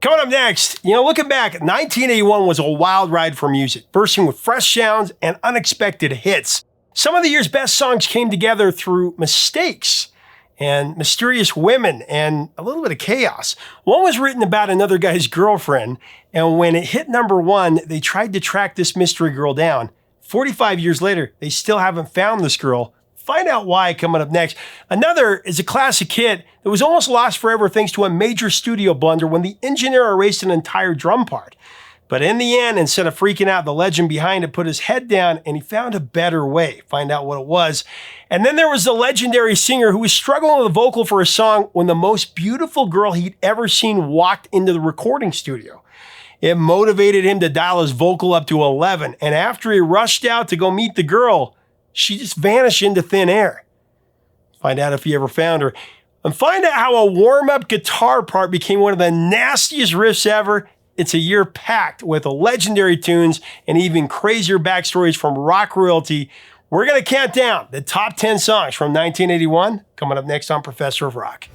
Coming up next, looking back, 1981 was a wild ride for music, bursting with fresh sounds and unexpected hits. Some of the year's best songs came together through mistakes and mysterious women and a little bit of chaos. One was written about another guy's girlfriend, and when it hit number one, they tried to track this mystery girl down. 45 years later, they still haven't found this girl. Find out why coming up next. Another is a classic hit that was almost lost forever thanks to a major studio blunder when the engineer erased an entire drum part. But in the end, instead of freaking out, the legend behind it put his head down and he found a better way. Find out what it was. And then there was the legendary singer who was struggling with a vocal for a song when the most beautiful girl he'd ever seen walked into the recording studio. It motivated him to dial his vocal up to 11. And after he rushed out to go meet the girl, she just vanished into thin air. Find out if he ever found her. And find out how a warm-up guitar part became one of the nastiest riffs ever. It's a year packed with legendary tunes and even crazier backstories from rock royalty. We're going to count down the top 10 songs from 1981, coming up next on Professor of Rock.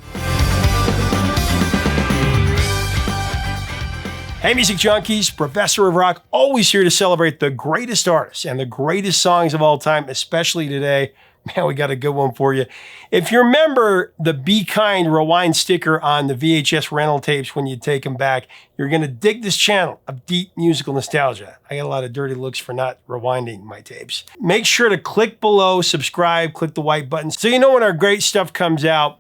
Hey, music junkies, Professor of Rock, always here to celebrate the greatest artists and the greatest songs of all time, especially today. Man, we got a good one for you. If you remember the Be Kind rewind sticker on the VHS rental tapes when you take them back, you're going to dig this channel of deep musical nostalgia. I got a lot of dirty looks for not rewinding my tapes. Make sure to click below, subscribe, click the white button so you know when our great stuff comes out.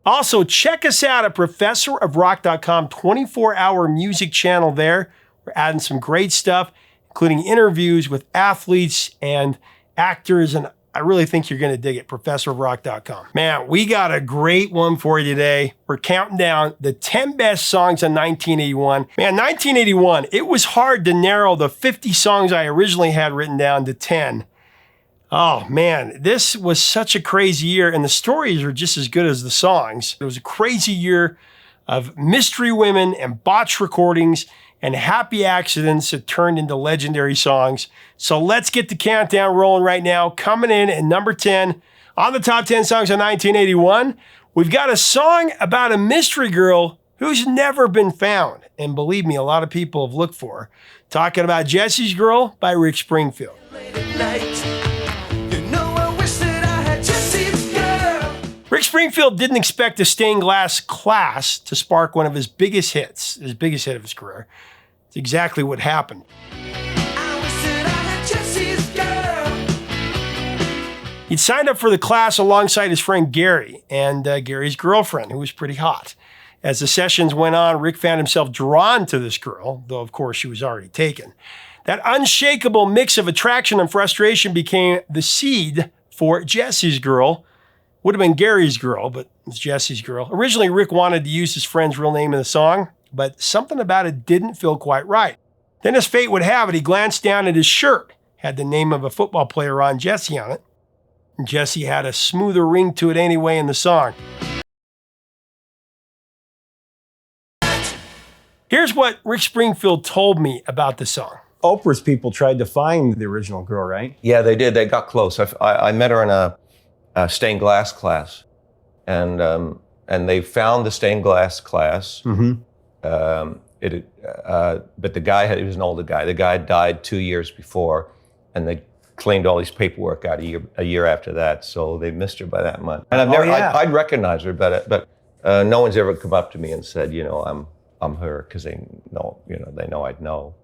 Also, check us out at professorofrock.com, 24-hour music channel there. We're adding some great stuff, including interviews with athletes and actors, and I really think you're going to dig it, professorofrock.com. Man, we got a great one for you today. We're counting down the 10 best songs of 1981. Man, 1981, it was hard to narrow the 50 songs I originally had written down to 10. Oh man, this was such a crazy year, and the stories are just as good as the songs. It was a crazy year of mystery women and botched recordings and happy accidents that turned into legendary songs. So let's get the countdown rolling right now. Coming in at number 10 on the top 10 songs of 1981, we've got a song about a mystery girl who's never been found. And believe me, a lot of people have looked for her. Talking about Jesse's Girl by Rick Springfield. Rick Springfield didn't expect a stained glass class to spark one of his biggest hits, his biggest hit of his career. It's exactly what happened. He'd signed up for the class alongside his friend Gary and Gary's girlfriend, who was pretty hot. As the sessions went on, Rick found himself drawn to this girl, though of course she was already taken. That unshakable mix of attraction and frustration became the seed for Jesse's Girl. Would have been Gary's girl, but it's Jesse's girl. Originally, Rick wanted to use his friend's real name in the song, but something about it didn't feel quite right. Then as fate would have it, he glanced down at his shirt, had the name of a football player, Ron Jessie, on it. And Jessie had a smoother ring to it anyway in the song. Here's what Rick Springfield told me about the song. Oprah's people tried to find the original girl, right? Yeah, they did. They got close. I met her in a stained glass class, and they found the stained glass class. Mm-hmm. But the guy he was an older guy. The guy died 2 years before, and they claimed all his paperwork out a year after that. So they missed her by that much. And I'd recognize her, but no one's ever come up to me and said, I'm her, because they know I'd know.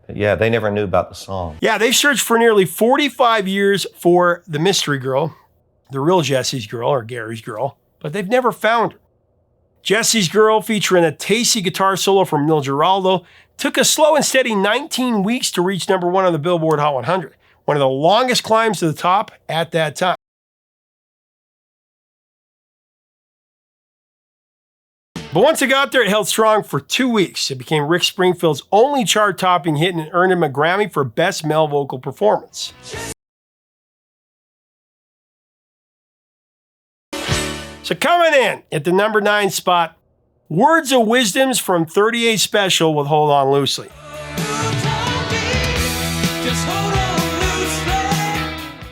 But yeah, they never knew about the song. Yeah, they've searched for nearly 45 years for the mystery girl, the real Jesse's Girl or Gary's girl, but they've never found her. Jesse's Girl, featuring a tasty guitar solo from Neil Giraldo, took a slow and steady 19 weeks to reach number one on the Billboard Hot 100, one of the longest climbs to the top at that time. But once it got there, it held strong for 2 weeks. It became Rick Springfield's only chart-topping hit and earned him a Grammy for Best Male Vocal Performance. So coming in at the number 9 spot, Words of Wisdoms from 38 Special with Hold On Loosely.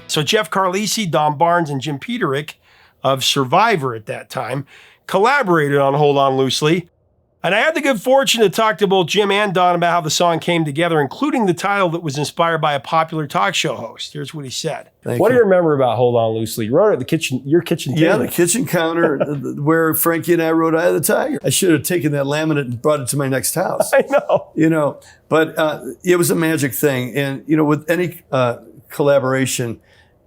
So Jeff Carlisi, Don Barnes, and Jim Peterick of Survivor at that time collaborated on Hold On Loosely. And I had the good fortune to talk to both Jim and Don about how the song came together, including the title that was inspired by a popular talk show host. Here's what he said. What do you remember about Hold On Loosely? You wrote it at your kitchen table. Yeah, the kitchen counter where Frankie and I wrote Eye of the Tiger. I should have taken that laminate and brought it to my next house. I know. But it was a magic thing. And, with any collaboration,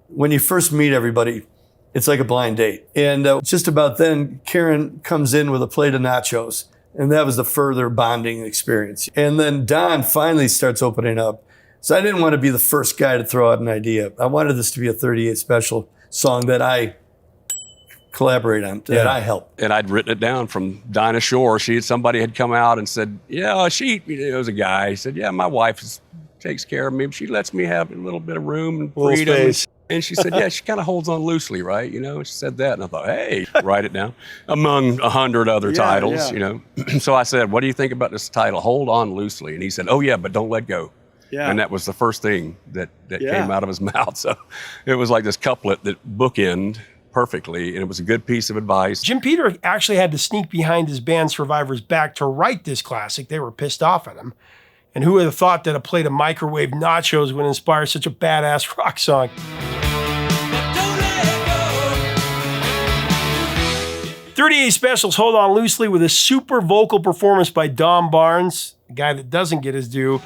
when you first meet everybody, it's like a blind date. And just about then, Karen comes in with a plate of nachos. And that was the further bonding experience. And then Don finally starts opening up. So I didn't want to be the first guy to throw out an idea. I wanted this to be a 38 special song that I collaborate on, that I helped. And I'd written it down from Dinah Shore. Somebody had come out and said, it was a guy. He said, my wife takes care of me. She lets me have a little bit of room and freedom. And she said, she kind of holds on loosely, right? She said that. And I thought, hey, write it down. Among 100 other titles, So I said, what do you think about this title, Hold On Loosely? And he said, oh, yeah, but don't let go. Yeah. And that was the first thing that came out of his mouth. So it was like this couplet that bookended perfectly, and it was a good piece of advice. Jim Peter actually had to sneak behind his band Survivor's back to write this classic. They were pissed off at him. And who would have thought that a plate of microwave nachos would inspire such a badass rock song? 38 Specials Hold On Loosely with a super vocal performance by Don Barnes, a guy that doesn't get his due.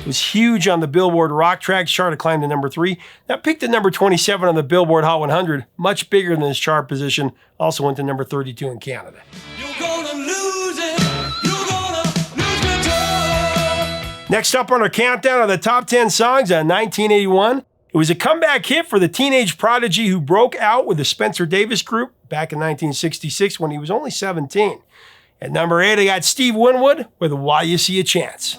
It was huge on the Billboard Rock Tracks chart. It climbed to number 3. That peaked at number 27 on the Billboard Hot 100, much bigger than his chart position. Also went to number 32 in Canada. Next up on our countdown are the top 10 songs of 1981. It was a comeback hit for the teenage prodigy who broke out with the Spencer Davis Group back in 1966 when he was only 17. At number 8, I got Steve Winwood with While You See a Chance.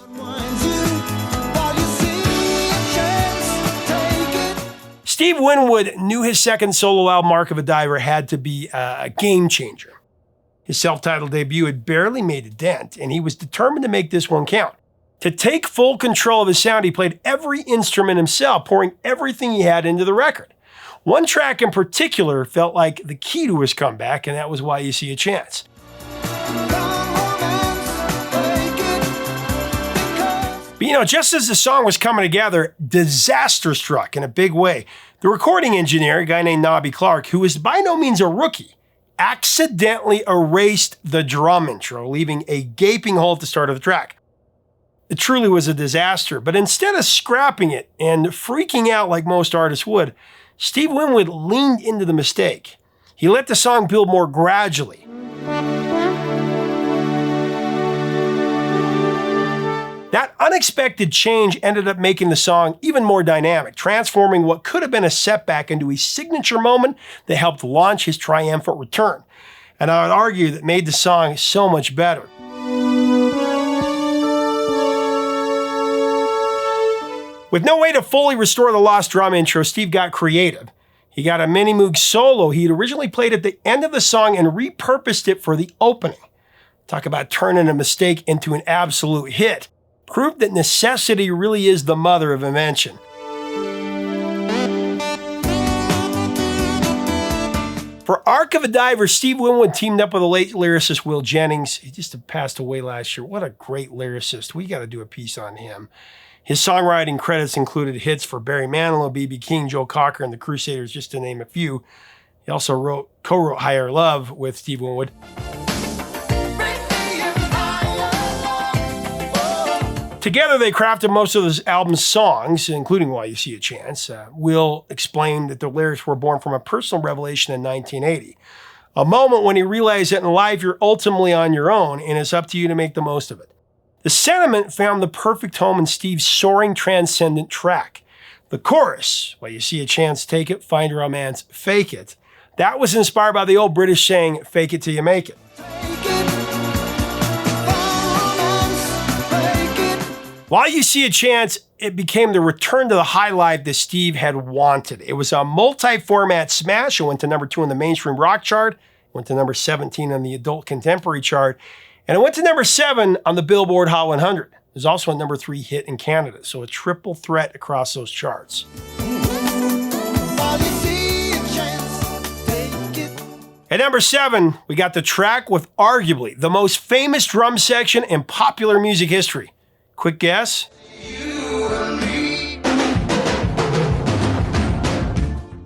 Steve Winwood knew his second solo album, Mark of a Diver, had to be a game changer. His self-titled debut had barely made a dent, and he was determined to make this one count. To take full control of his sound, he played every instrument himself, pouring everything he had into the record. One track in particular felt like the key to his comeback, and that was While You See a Chance. But just as the song was coming together, disaster struck in a big way. The recording engineer, a guy named Nobby Clark, who was by no means a rookie, accidentally erased the drum intro, leaving a gaping hole at the start of the track. It truly was a disaster, but instead of scrapping it and freaking out like most artists would, Steve Winwood leaned into the mistake. He let the song build more gradually. That unexpected change ended up making the song even more dynamic, transforming what could have been a setback into a signature moment that helped launch his triumphant return. And I would argue that made the song so much better. With no way to fully restore the lost drum intro, Steve got creative. He got a Mini Moog solo he'd originally played at the end of the song and repurposed it for the opening. Talk about turning a mistake into an absolute hit. Proved that necessity really is the mother of invention. For Ark of a Diver, Steve Winwood teamed up with the late lyricist Will Jennings. He just passed away last year. What a great lyricist. We got to do a piece on him. His songwriting credits included hits for Barry Manilow, B.B. King, Joe Cocker, and the Crusaders, just to name a few. He also co-wrote Higher Love with Steve Winwood. Together, they crafted most of this album's songs, including While You See a Chance. Will explained that the lyrics were born from a personal revelation in 1980. A moment when he realized that in life, you're ultimately on your own, and it's up to you to make the most of it. The sentiment found the perfect home in Steve's soaring, transcendent track. The chorus, While You See a Chance, take it, find a romance, fake it. That was inspired by the old British saying, fake it till you make it. While You See a Chance, it became the return to the high life that Steve had wanted. It was a multi-format smash. It went to number 2 on the mainstream rock chart, went to number 17 on the adult contemporary chart, and it went to number 7 on the Billboard Hot 100. It was also a number 3 hit in Canada, so a triple threat across those charts. At number 7, we got the track with arguably the most famous drum section in popular music history. Quick guess?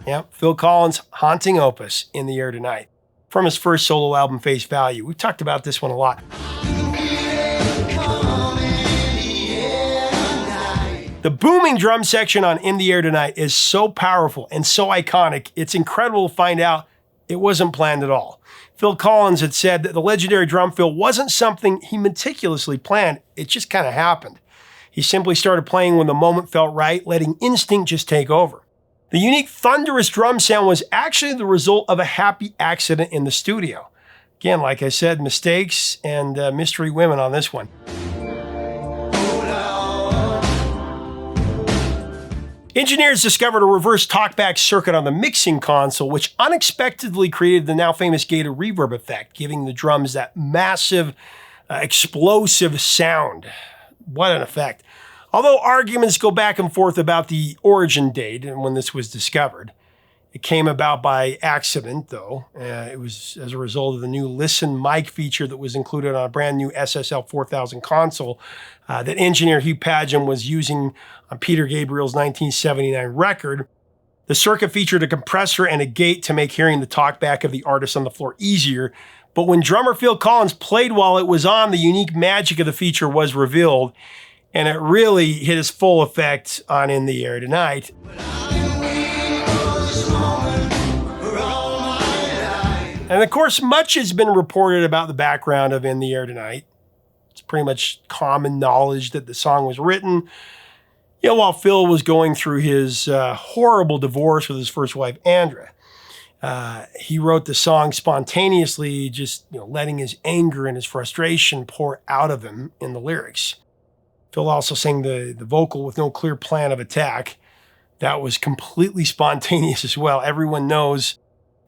Yep, Phil Collins' haunting opus, In the Air Tonight, from his first solo album, Face Value. We've talked about this one a lot. The booming drum section on In the Air Tonight is so powerful and so iconic, it's incredible to find out it wasn't planned at all. Phil Collins had said that the legendary drum fill wasn't something he meticulously planned, it just kind of happened. He simply started playing when the moment felt right, letting instinct just take over. The unique thunderous drum sound was actually the result of a happy accident in the studio. Again, like I said, mistakes and mystery women on this one. Engineers discovered a reverse talkback circuit on the mixing console, which unexpectedly created the now famous gated reverb effect, giving the drums that massive, explosive sound. What an effect. Although arguments go back and forth about the origin date and when this was discovered, it came about by accident, though. It was as a result of the new Listen mic feature that was included on a brand new SSL 4000 console that engineer Hugh Padgham was using on Peter Gabriel's 1979 record. The circuit featured a compressor and a gate to make hearing the talkback of the artist on the floor easier. But when drummer Phil Collins played while it was on, the unique magic of the feature was revealed, and it really hit its full effect on In the Air Tonight. And of course, much has been reported about the background of In the Air Tonight. It's pretty much common knowledge that the song was written, while Phil was going through his horrible divorce with his first wife, Andra. He wrote the song spontaneously, just letting his anger and his frustration pour out of him in the lyrics. Phil also sang the vocal with no clear plan of attack. That was completely spontaneous as well. Everyone knows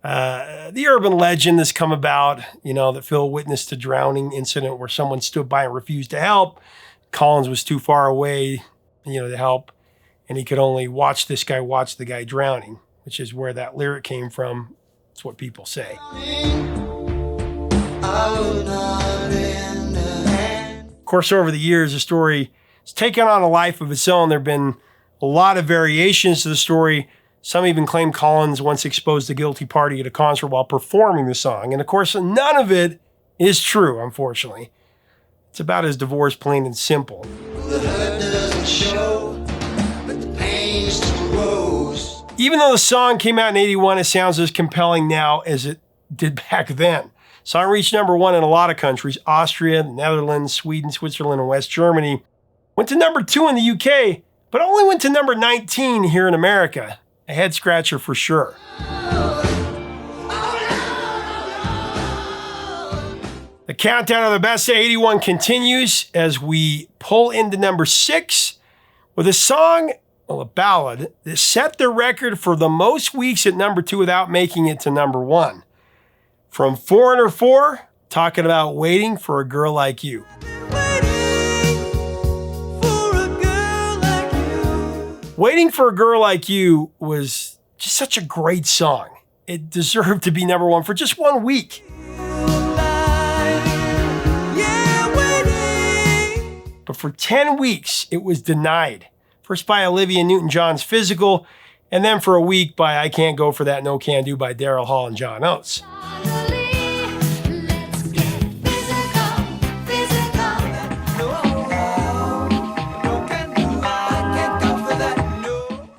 the urban legend has come about, that Phil witnessed a drowning incident where someone stood by and refused to help. Collins was too far away, to help, and he could only watch the guy drowning, which is where that lyric came from. It's what people say. Of course, over the years, the story has taken on a life of its own. There have been a lot of variations to the story. Some even claim Collins once exposed the guilty party at a concert while performing the song. And of course, none of it is true, unfortunately. It's about his divorce, plain and simple. The hurt doesn't show, but the pain still grows. Even though the song came out in 81, it sounds as compelling now as it did back then. Song reached number 1 in a lot of countries: Austria, the Netherlands, Sweden, Switzerland, and West Germany. Went to number 2 in the UK, but only went to number 19 here in America. A head scratcher for sure. The countdown of the best of 81 continues as we pull into number 6 with a song, a ballad, that set the record for the most weeks at number 2 without making it to number 1. From Foreigner 4, talking about Waiting for a Girl Like You. Waiting for a Girl Like You was just such a great song. It deserved to be number 1 for just 1 week. But for 10 weeks, it was denied. First by Olivia Newton-John's Physical, and then for a week by I Can't Go For That No Can Do by Daryl Hall and John Oates.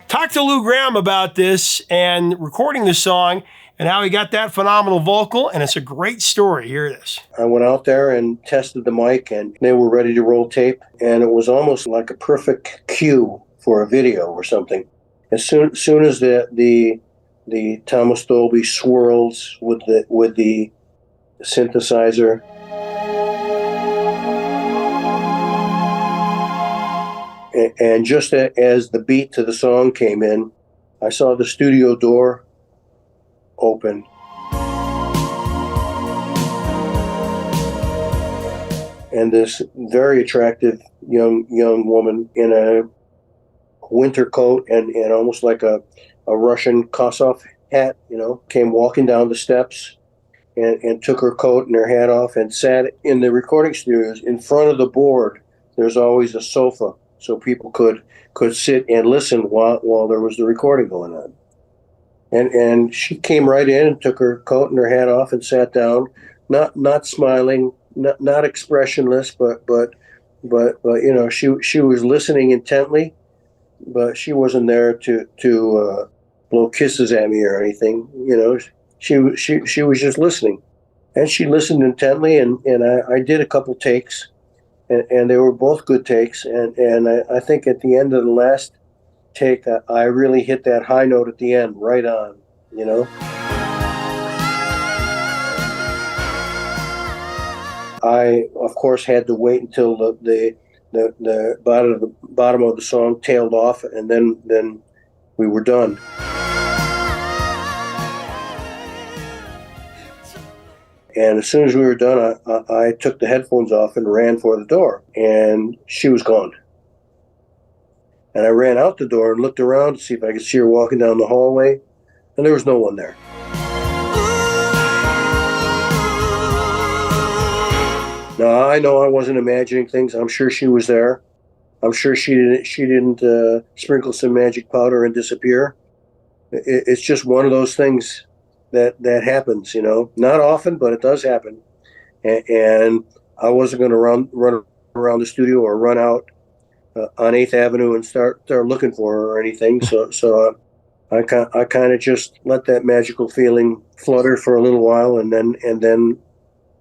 Talked to Lou Gramm about this and recording the song and how he got that phenomenal vocal, and it's a great story. Here it is. I went out there and tested the mic, and they were ready to roll tape, and it was almost like a perfect cue for a video or something. As soon as the Thomas Dolby swirls with the synthesizer, and just as the beat to the song came in, I saw the studio door open. And this very attractive young woman in a winter coat and almost like a Russian Kosov hat, came walking down the steps. and took her coat and her hat off and sat in the recording studios in front of the board. There's always a sofa so people could sit and listen while there was the recording going on. And she came right in and took her coat and her hat off and sat down, not smiling, not expressionless, but you know, she was listening intently, but she wasn't there to blow kisses at me or anything. You know, she was just listening, and she listened intently, and I did a couple takes, and they were both good takes, and I think at the end of the last take, I really hit that high note at the end, right on, you know. I, of course, had to wait until the bottom of the song tailed off, and then we were done. And as soon as we were done, I took the headphones off and ran for the door, and she was gone. And I ran out the door and looked around to see if I could see her walking down the hallway, and there was no one there. Now, I know I wasn't imagining things. I'm sure she was there. I'm sure she didn't sprinkle some magic powder and disappear. It's just one of those things that happens, you know. Not often, but it does happen. And I wasn't going to run around the studio or run out on 8th Avenue and start looking for her or anything. So I kind of just let that magical feeling flutter for a little while, and then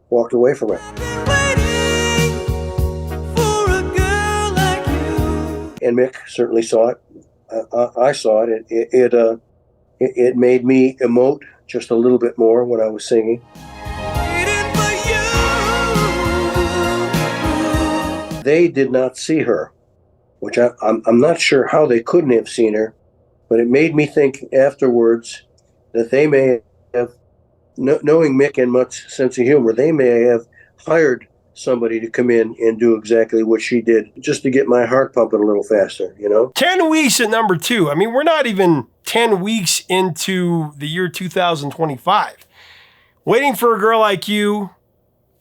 walked away from it. And Mick certainly saw it. I saw it. It made me emote just a little bit more when I was singing. They did not see her, which I'm not sure how they couldn't have seen her, but it made me think afterwards that they may have, knowing Mick and Mutt's sense of humor, they may have hired somebody to come in and do exactly what she did, just to get my heart pumping a little faster, you know? 10 weeks at number 2. I mean, we're not even 10 weeks into the year 2025. Waiting for a Girl Like You,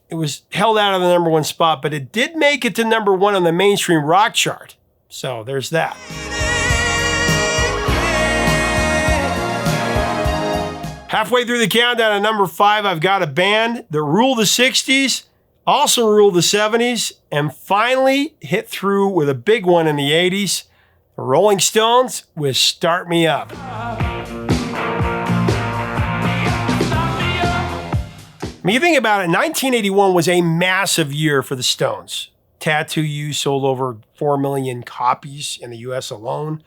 it was held out of the number 1 spot, but it did make it to number 1 on the mainstream rock chart. So there's that. Halfway through the countdown at number 5, I've got a band that ruled the 60s, also ruled the 70s, and finally hit through with a big one in the 80s. The Rolling Stones with Start Me Up. I mean, you think about it, 1981 was a massive year for the Stones. Tattoo You sold over 4 million copies in the US alone.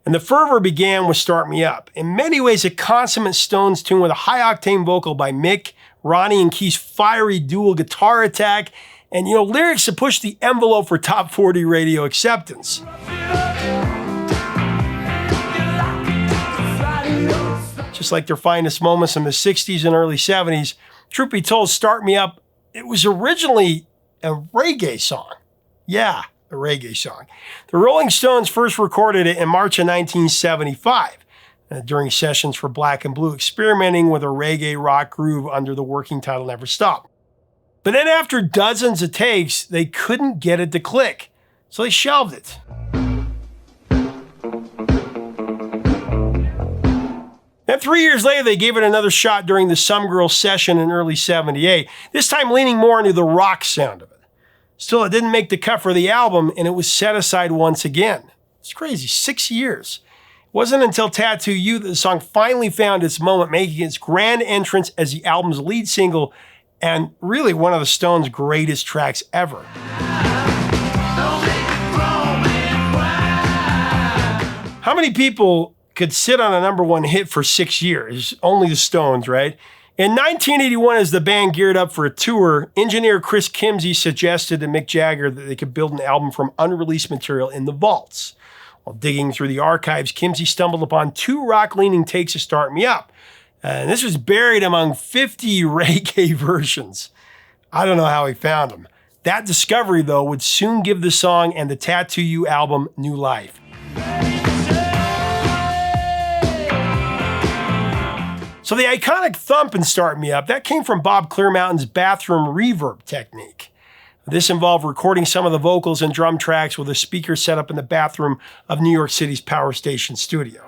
And the fervor began with Start Me Up. In many ways, a consummate Stones tune with a high-octane vocal by Mick, Ronnie and Keith's fiery dual guitar attack, and, you know, lyrics that pushed the envelope for top 40 radio acceptance. Just like their finest moments in the 60s and early 70s, truth be told, Start Me Up, it was originally a reggae song. Yeah, a reggae song. The Rolling Stones first recorded it in March of 1975. During sessions for Black and Blue, experimenting with a reggae rock groove under the working title Never Stop. But then after dozens of takes, they couldn't get it to click, so they shelved it. Then 3 years later, they gave it another shot during the Some Girl session in early 78, this time leaning more into the rock sound of it. Still, it didn't make the cut for the album, and it was set aside once again. It's crazy, 6 years. It wasn't until Tattoo You that the song finally found its moment, making its grand entrance as the album's lead single, and really one of the Stones' greatest tracks ever. How many people could sit on a number 1 hit for 6 years? Only the Stones, right? In 1981, as the band geared up for a tour, engineer Chris Kimsey suggested to Mick Jagger that they could build an album from unreleased material in the vaults. While digging through the archives, Kimsey stumbled upon 2 rock-leaning takes of Start Me Up. And this was buried among 50 reggae versions. I don't know how he found them. That discovery, though, would soon give the song and the Tattoo You album new life. So the iconic thump in Start Me Up, that came from Bob Clearmountain's bathroom reverb technique. This involved recording some of the vocals and drum tracks with a speaker set up in the bathroom of New York City's Power Station studio.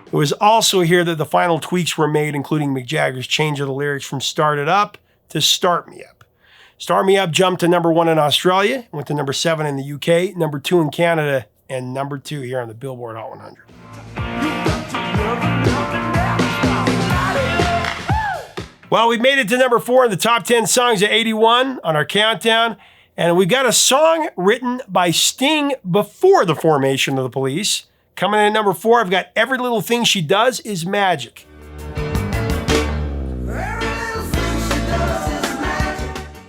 It was also here that the final tweaks were made, including Mick Jagger's change of the lyrics from Start It Up to Start Me Up. Start Me Up jumped to #1 in Australia, went to #7 in the UK, #2 in Canada, and #2 here on the Billboard Hot 100. Well, we made it to #4 in the top 10 songs of 81 on our countdown, and we got a song written by Sting before the formation of the Police. Coming in at #4, I've got Every Little Thing She Does Is Magic.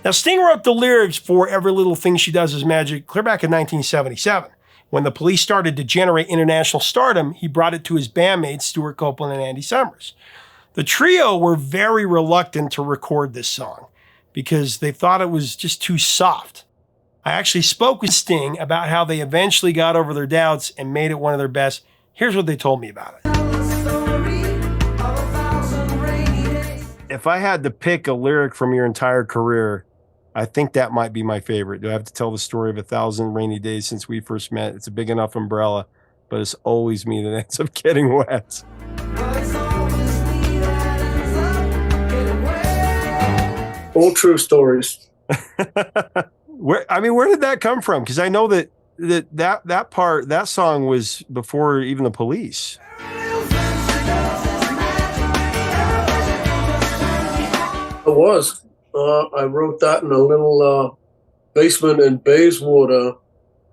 Now, Sting wrote the lyrics for Every Little Thing She Does Is Magic clear back in 1977. When the Police started to generate international stardom, he brought it to his bandmates, Stuart Copeland and Andy Summers. The trio were very reluctant to record this song because they thought it was just too soft. I actually spoke with Sting about how they eventually got over their doubts and made it one of their best. Here's what they told me about it. If I had to pick a lyric from your entire career, I think that might be my favorite. Do I have to tell the story of 1,000 rainy days since we first met? It's a big enough umbrella, but it's always me that ends up getting wet. All true stories. Where did that come from? Because I know that song was before even the Police. It was. I wrote that in a little basement in Bayswater,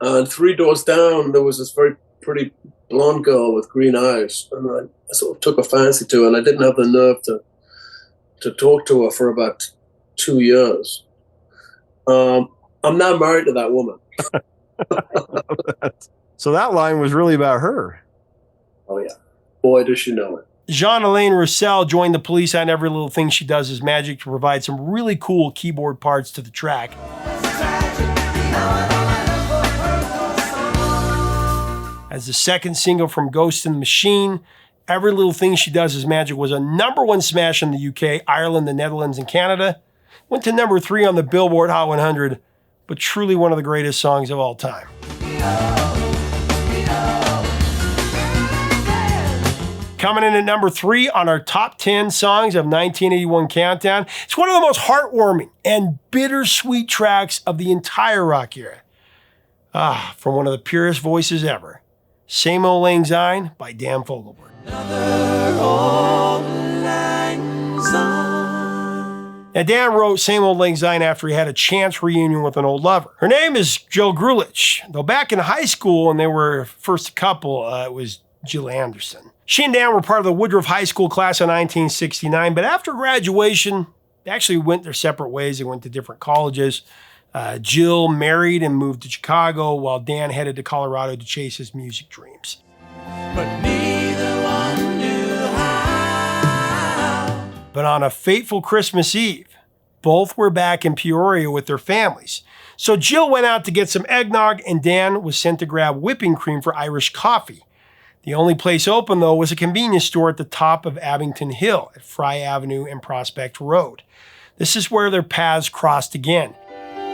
and 3 doors down there was this very pretty blonde girl with green eyes, and I sort of took a fancy to her, and I didn't have the nerve to talk to her for about 2 years. I'm now married to that woman. So that line was really about her. Oh yeah, boy does she know it. Jean-Alain Roussel joined the Police on Every Little Thing She Does Is Magic to provide some really cool keyboard parts to the track. As the second single from Ghost in the Machine, Every Little Thing She Does Is Magic was a #1 smash in the UK, Ireland, the Netherlands, and Canada. Went to #3 on the Billboard Hot 100, but truly one of the greatest songs of all time. Coming in at #3 on our top 10 songs of 1981 countdown, it's one of the most heartwarming and bittersweet tracks of the entire rock era. From one of the purest voices ever, Same Old Lang Syne by Dan Fogelberg. Now, Dan wrote Same Old Lang Syne after he had a chance reunion with an old lover. Her name is Jill Grulich, though back in high school when they were first a couple, it was Jill Anderson. She and Dan were part of the Woodruff High School class of 1969, but after graduation, they actually went their separate ways. They went to different colleges. Jill married and moved to Chicago, while Dan headed to Colorado to chase his music dreams. But neither one knew how. But on a fateful Christmas Eve, both were back in Peoria with their families. So Jill went out to get some eggnog, and Dan was sent to grab whipping cream for Irish coffee. The only place open, though, was a convenience store at the top of Abington Hill at Fry Avenue and Prospect Road. This is where their paths crossed again.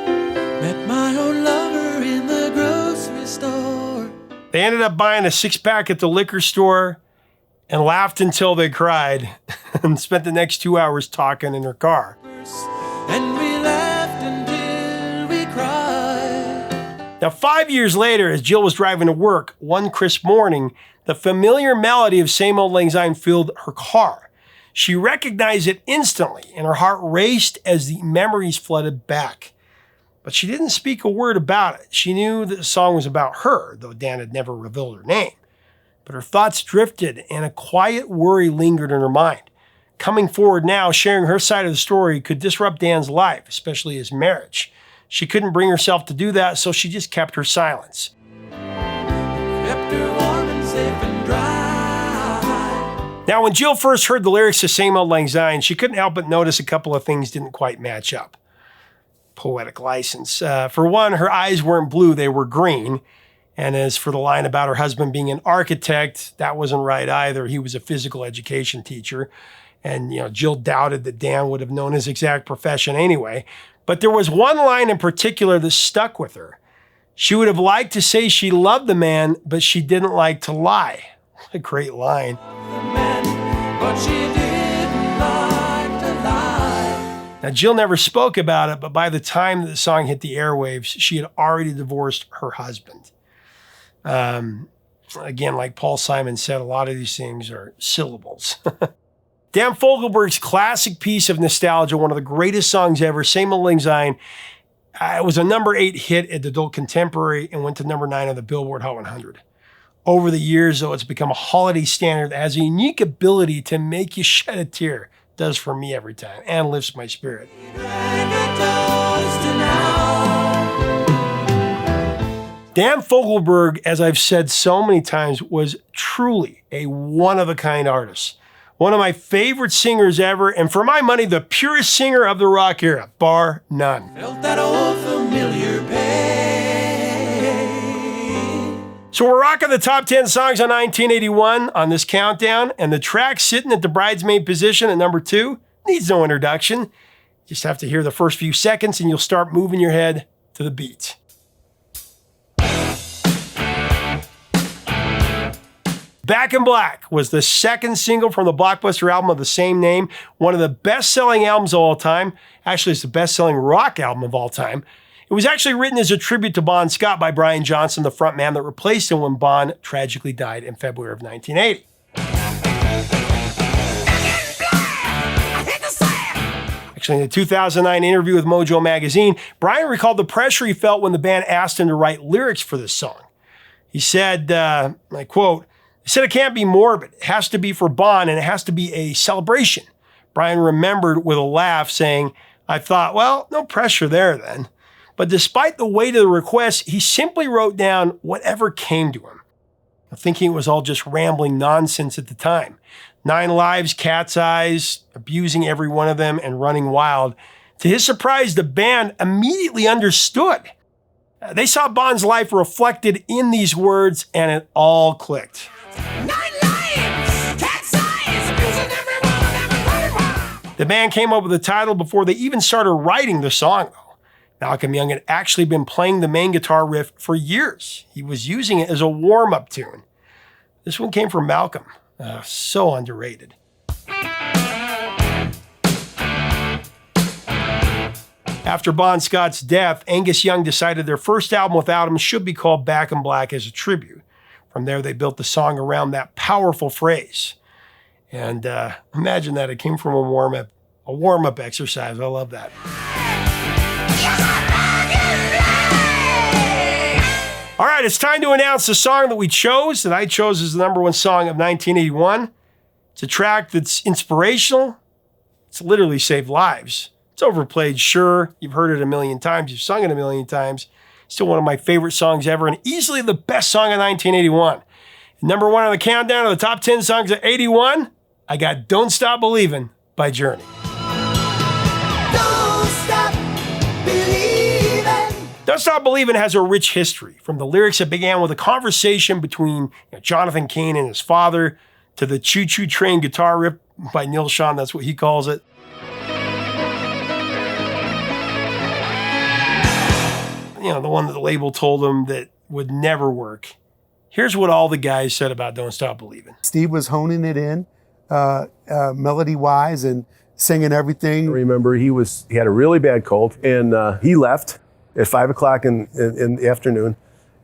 Met my old lover in the grocery store. They ended up buying a 6-pack at the liquor store and laughed until they cried and spent the next 2 hours talking in her car. And we laughed until we cried. Now, 5 years later, as Jill was driving to work one crisp morning, the familiar melody of Same Old Lang Syne filled her car. She recognized it instantly, and her heart raced as the memories flooded back. But she didn't speak a word about it. She knew that the song was about her, though Dan had never revealed her name. But her thoughts drifted, and a quiet worry lingered in her mind. Coming forward now, sharing her side of the story could disrupt Dan's life, especially his marriage. She couldn't bring herself to do that, so she just kept her silence. Kept her warm and safe and dry. Now, when Jill first heard the lyrics to Same Old Lang Syne, she couldn't help but notice a couple of things didn't quite match up. Poetic license. For one, her eyes weren't blue, they were green. And as for the line about her husband being an architect, that wasn't right either. He was a physical education teacher. And, Jill doubted that Dan would have known his exact profession anyway. But there was one line in particular that stuck with her. She would have liked to say she loved the man, but she didn't like to lie. What a great line. Now, Jill never spoke about it, but by the time the song hit the airwaves, she had already divorced her husband. Again, like Paul Simon said, a lot of these things are syllables. Dan Fogelberg's classic piece of nostalgia, one of the greatest songs ever, Same Old Lang Syne. It was a number 8 hit at the Adult Contemporary and went to number 9 on the Billboard Hot 100. Over the years, though, it's become a holiday standard that has a unique ability to make you shed a tear. It does for me every time, and lifts my spirit. Dan Fogelberg, as I've said so many times, was truly a one-of-a-kind artist. One of my favorite singers ever, and for my money, the purest singer of the rock era, bar none. Felt that old familiar pain. So we're rocking the top 10 songs on 1981 on this countdown, and the track sitting at the bridesmaid position at number 2 needs no introduction. You just have to hear the first few seconds, and you'll start moving your head to the beat. Back in Black was the second single from the blockbuster album of the same name, one of the best-selling albums of all time. Actually, it's the best-selling rock album of all time. It was actually written as a tribute to Bon Scott by Brian Johnson, the frontman that replaced him when Bon tragically died in February of 1980. Actually, in a 2009 interview with Mojo Magazine, Brian recalled the pressure he felt when the band asked him to write lyrics for this song. He said, I quote, "He said it can't be morbid. It has to be for Bon, and it has to be a celebration." Brian remembered with a laugh, saying, "I thought, well, no pressure there then." But despite the weight of the request, he simply wrote down whatever came to him, thinking it was all just rambling nonsense at the time. 9 lives, cat's eyes, abusing every one of them, and running wild. To his surprise, the band immediately understood. They saw Bon's life reflected in these words, and it all clicked. 9 lives, cat's eyes, abusing everyone. The band came up with the title before they even started writing the song, though. Malcolm Young had actually been playing the main guitar riff for years. He was using it as a warm-up tune. This one came from Malcolm. So underrated. After Bon Scott's death, Angus Young decided their first album without him should be called Back in Black as a tribute. From there, they built the song around that powerful phrase. And imagine that it came from a warm-up exercise. I love that. All right, it's time to announce the song that I chose as the number 1 song of 1981. It's a track that's inspirational. It's literally saved lives. It's overplayed, sure. You've heard it a million times. You've sung it a million times. Still one of my favorite songs ever, and easily the best song of 1981. Number 1 on the countdown of the top 10 songs of 81, I got Don't Stop Believin' by Journey. Don't stop believing. Don't Stop Believin' has a rich history, from the lyrics that began with a conversation between Jonathan Cain and his father, to the Choo Choo Train guitar riff by Neil Schon, that's what he calls it. The one that the label told him that would never work. Here's what all the guys said about Don't Stop Believin'. Steve was honing it in, melody-wise, and singing everything. I remember he had a really bad cold, and he left at 5 o'clock in the afternoon,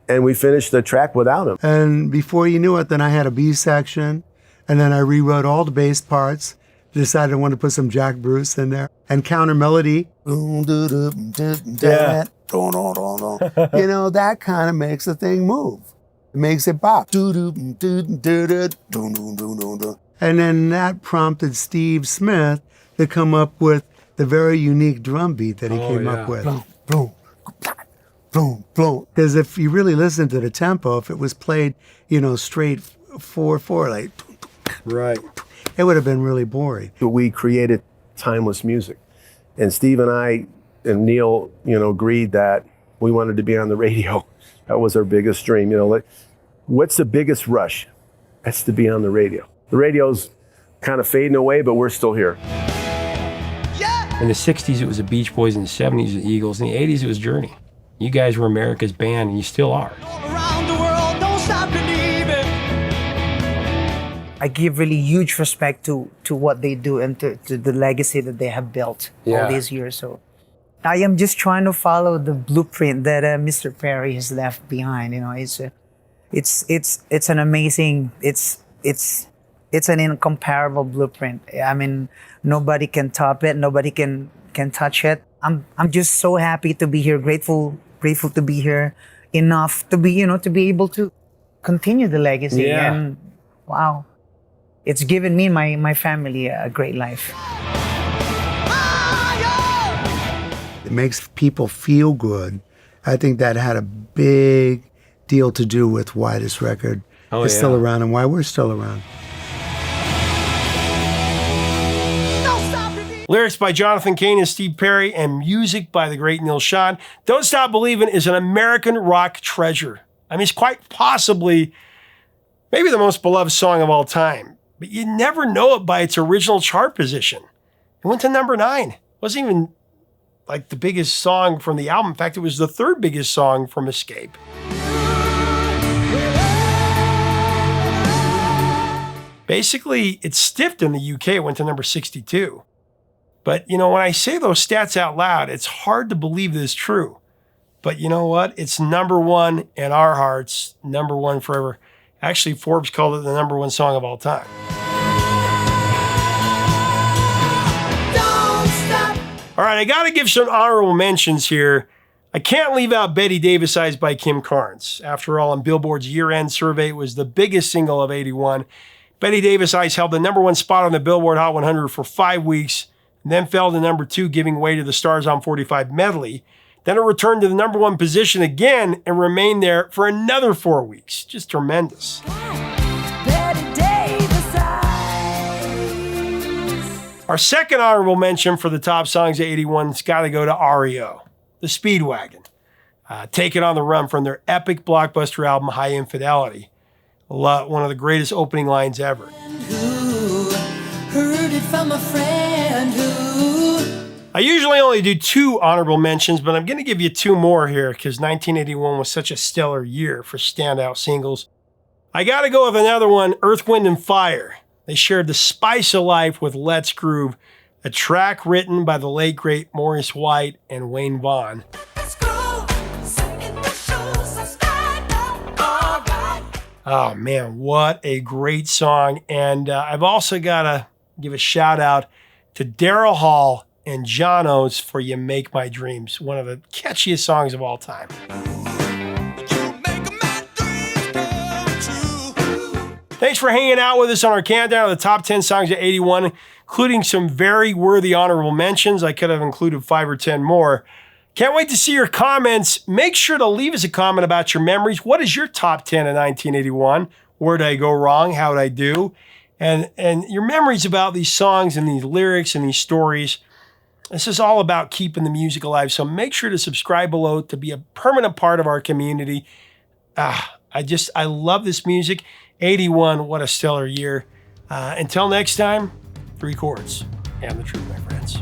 and we finished the track without him. And before you knew it, then I had a B section, and then I rewrote all the bass parts, decided I wanted to put some Jack Bruce in there, and counter melody. Yeah. That kind of makes the thing move. It makes it bop. And then that prompted Steve Smith to come up with the very unique drum beat that he came up with. Boom, boom, boom, boom. Because if you really listen to the tempo, if it was played, straight 4/4, like, Right. it would have been really boring. We created timeless music. And Steve and I and Neil, agreed that we wanted to be on the radio That was our biggest dream. You know, like, what's the biggest rush? That's to be on the radio. The radio's kind of fading away, but we're still here. In the 60s, it was the Beach Boys. In the 70s, the Eagles. In the 80s, it was Journey. You guys were America's band, and you still are. Around the world, don't stop believing. I give really huge respect to what they do and to the legacy that they have built all these years. So I am just trying to follow the blueprint that Mr. Perry has left behind. You know, it's an amazing, it's an incomparable blueprint. I mean, nobody can top it. Nobody can touch it. I'm just so happy to be here. Grateful to be here enough to be able to continue the legacy. Yeah. And wow, it's given me and my family a great life. It makes people feel good. I think that had a big deal to do with why this record is still around and why we're still around. Lyrics by Jonathan Cain and Steve Perry, and music by the great Neil Schon. Don't Stop Believin' is an American rock treasure. I mean, it's quite possibly maybe the most beloved song of all time, but you never know it by its original chart position. It went to number 9. It wasn't even like the biggest song from the album. In fact, it was the 3rd biggest song from Escape. Basically, it stiffed in the UK. It went to number 62. But, you know, when I say those stats out loud, it's hard to believe this is true. But you know what? It's number 1 in our hearts, number 1 forever. Actually, Forbes called it the number 1 song of all time. Don't stop. All right, I got to give some honorable mentions here. I can't leave out Betty Davis Eyes by Kim Carnes. After all, on Billboard's year-end survey, it was the biggest single of 81. Betty Davis Eyes held the number 1 spot on the Billboard Hot 100 for 5 weeks, and then fell to number 2, giving way to the Stars on 45 medley. Then it returned to the number 1 position again and remained there for another 4 weeks. Just tremendous. Our second honorable mention for the top songs of 81's got to go to REO, the Speedwagon. Take It on the Run from their epic blockbuster album, High Infidelity. One of the greatest opening lines ever. Who heard it from a friend who. I usually only do 2 honorable mentions, but I'm going to give you 2 more here because 1981 was such a stellar year for standout singles. I got to go with another one, Earth, Wind, and Fire. They shared the spice of life with Let's Groove, a track written by the late, great Maurice White and Wayne Vaughn. Let's go. Sit in the shoes and stand up. All right. Oh man, what a great song. And I've also got to give a shout out to Daryl Hall and John Oates for You Make My Dreams, one of the catchiest songs of all time. Thanks for hanging out with us on our countdown of the top 10 songs of 81, including some very worthy honorable mentions. I could have included 5 or 10 more. Can't wait to see your comments. Make sure to leave us a comment about your memories. What is your top 10 of 1981? Where did I go wrong? How did I do? And your memories about these songs and these lyrics and these stories. This is all about keeping the music alive. So make sure to subscribe below to be a permanent part of our community. I love this music. 81, what a stellar year. Until next time, 3 chords and the truth, my friends.